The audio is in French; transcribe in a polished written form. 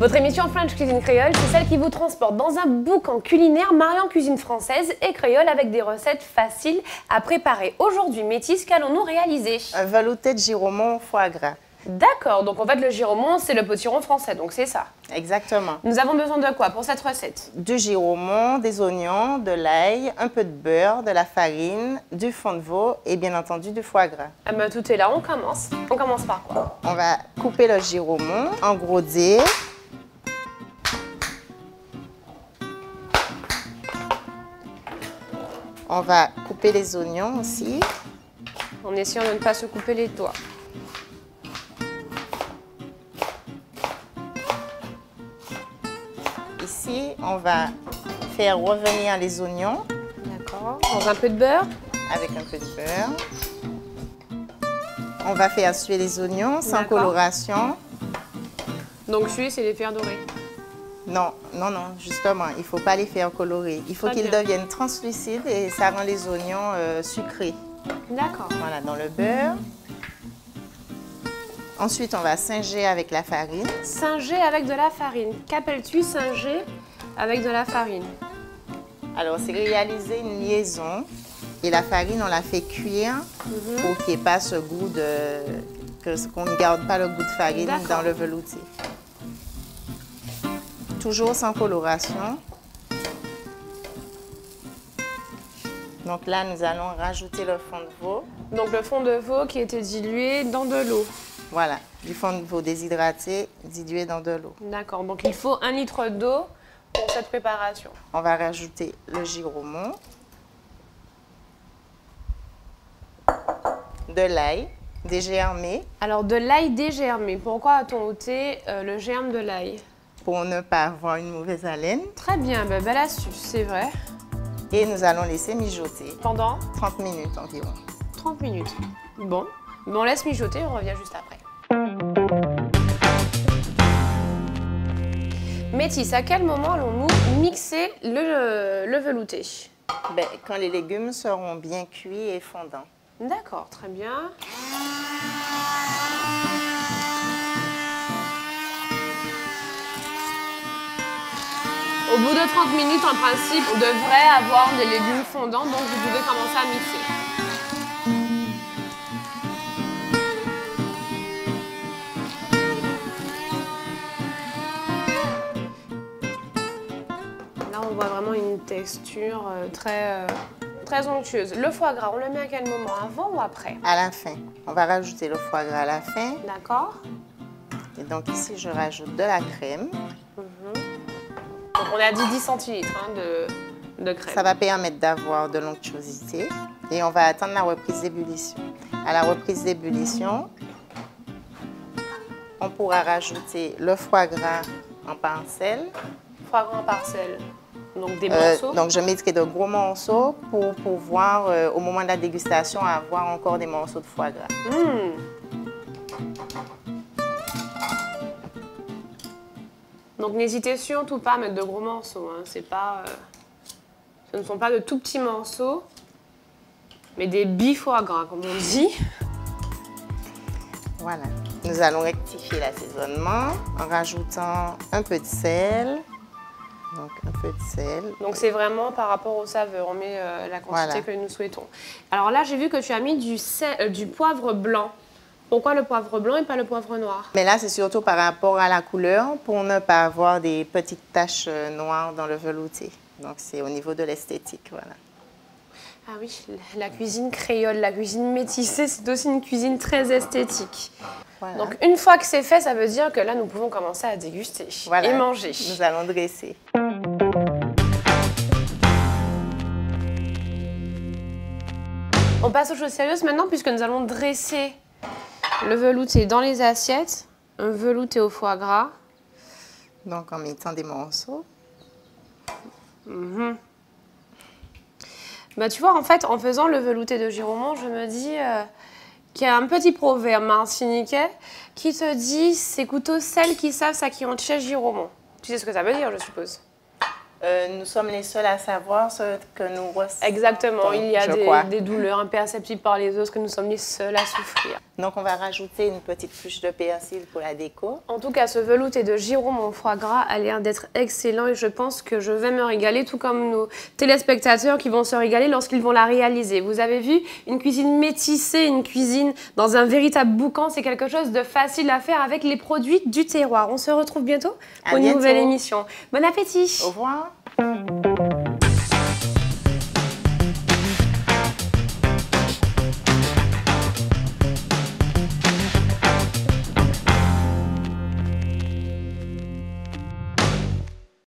Votre émission French Cuisine Créole, c'est celle qui vous transporte dans un boucan culinaire mariant cuisine française et créole avec des recettes faciles à préparer. Aujourd'hui, Métis, qu'allons-nous réaliser? Un velouté de giromont au foie gras. D'accord, donc en fait le giromont, c'est le potiron français, donc c'est ça. Exactement. Nous avons besoin de quoi pour cette recette? Du giromont, des oignons, de l'ail, un peu de beurre, de la farine, du fond de veau et bien entendu du foie gras. Ah ben, tout est là, on commence. On commence par quoi? On va couper le giromont en gros dés. On va couper les oignons aussi. En essayant de ne pas se couper les doigts. Ici, on va faire revenir les oignons. D'accord. Dans un peu de beurre. Avec un peu de beurre. On va faire suer les oignons sans coloration. Donc cuire, c'est les faire dorer. Non, non, non, justement, il ne faut pas les faire colorer. Il faut qu'ils deviennent translucides et ça rend les oignons sucrés. D'accord. Voilà, dans le beurre. Ensuite, on va singer avec la farine. Singer avec de la farine. Qu'appelles-tu singer avec de la farine? Alors, c'est réaliser une liaison et la farine, on la fait cuire pour qu'il n'y ait pas ce goût qu'on ne garde pas le goût de farine dans le velouté. Toujours sans coloration. Donc là, nous allons rajouter le fond de veau. Donc le fond de veau qui était dilué dans de l'eau. Voilà, du fond de veau déshydraté, dilué dans de l'eau. D'accord, donc il faut 1 litre d'eau pour cette préparation. On va rajouter le giromont, de l'ail dégermé. Alors de l'ail dégermé, pourquoi a-t-on ôté le germe de l'ail? Pour ne pas avoir une mauvaise haleine. Très bien, belle astuce, c'est vrai. Et nous allons laisser mijoter. Pendant 30 minutes environ. 30 minutes. Bon, on laisse mijoter, on revient juste après. Métis, à quel moment allons-nous mixer le velouté? Quand les légumes seront bien cuits et fondants. D'accord, très bien. Au bout de 30 minutes, en principe, on devrait avoir des légumes fondants, donc vous pouvez commencer à mixer. Là, on voit vraiment une texture très onctueuse. Le foie gras, on le met à quel moment? Avant ou après? À la fin. On va rajouter le foie gras à la fin. D'accord. Et donc ici, je rajoute de la crème. Donc on a dit 10 centilitres de crème. Ça va permettre d'avoir de l'onctuosité. Et on va attendre la reprise d'ébullition. À la reprise d'ébullition, on pourra rajouter le foie gras en parcelles. Foie gras en parcelles. Donc des morceaux. Donc je mettrai de gros morceaux pour pouvoir, au moment de la dégustation, avoir encore des morceaux de foie gras. Donc n'hésitez surtout pas à mettre de gros morceaux. Hein. Ce ne sont pas de tout petits morceaux, mais des bi-foie gras, comme on dit. Voilà. Nous allons rectifier l'assaisonnement en rajoutant un peu de sel. Donc un peu de sel. Donc c'est vraiment par rapport au saveur, on met la quantité que nous souhaitons. Alors là, j'ai vu que tu as mis du poivre blanc. Pourquoi le poivre blanc et pas le poivre noir? Mais là, c'est surtout par rapport à la couleur pour ne pas avoir des petites taches noires dans le velouté. Donc c'est au niveau de l'esthétique, voilà. Ah oui, la cuisine créole, la cuisine métissée, c'est aussi une cuisine très esthétique. Voilà. Donc une fois que c'est fait, ça veut dire que là, nous pouvons commencer à déguster et manger. Nous allons dresser. On passe aux choses sérieuses maintenant puisque nous allons dresser le velouté dans les assiettes, un velouté au foie gras. Donc en mettant des morceaux. Bah, tu vois, en fait, en faisant le velouté de giromont, je me dis qu'il y a un petit proverbe martiniquais qui te dit « c'est couteaux celles qui savent ça qui ont chez giromont ». Tu sais ce que ça veut dire, je suppose? Nous sommes les seuls à savoir ce que nous ressentons. Exactement, il y a des douleurs imperceptibles par les os que nous sommes les seuls à souffrir. Donc, on va rajouter une petite touche de persil pour la déco. En tout cas, ce velouté de giromon au foie gras a l'air d'être excellent et je pense que je vais me régaler, tout comme nos téléspectateurs qui vont se régaler lorsqu'ils vont la réaliser. Vous avez vu, une cuisine métissée, une cuisine dans un véritable boucan, c'est quelque chose de facile à faire avec les produits du terroir. On se retrouve bientôt pour une nouvelle émission. Bon appétit! Au revoir!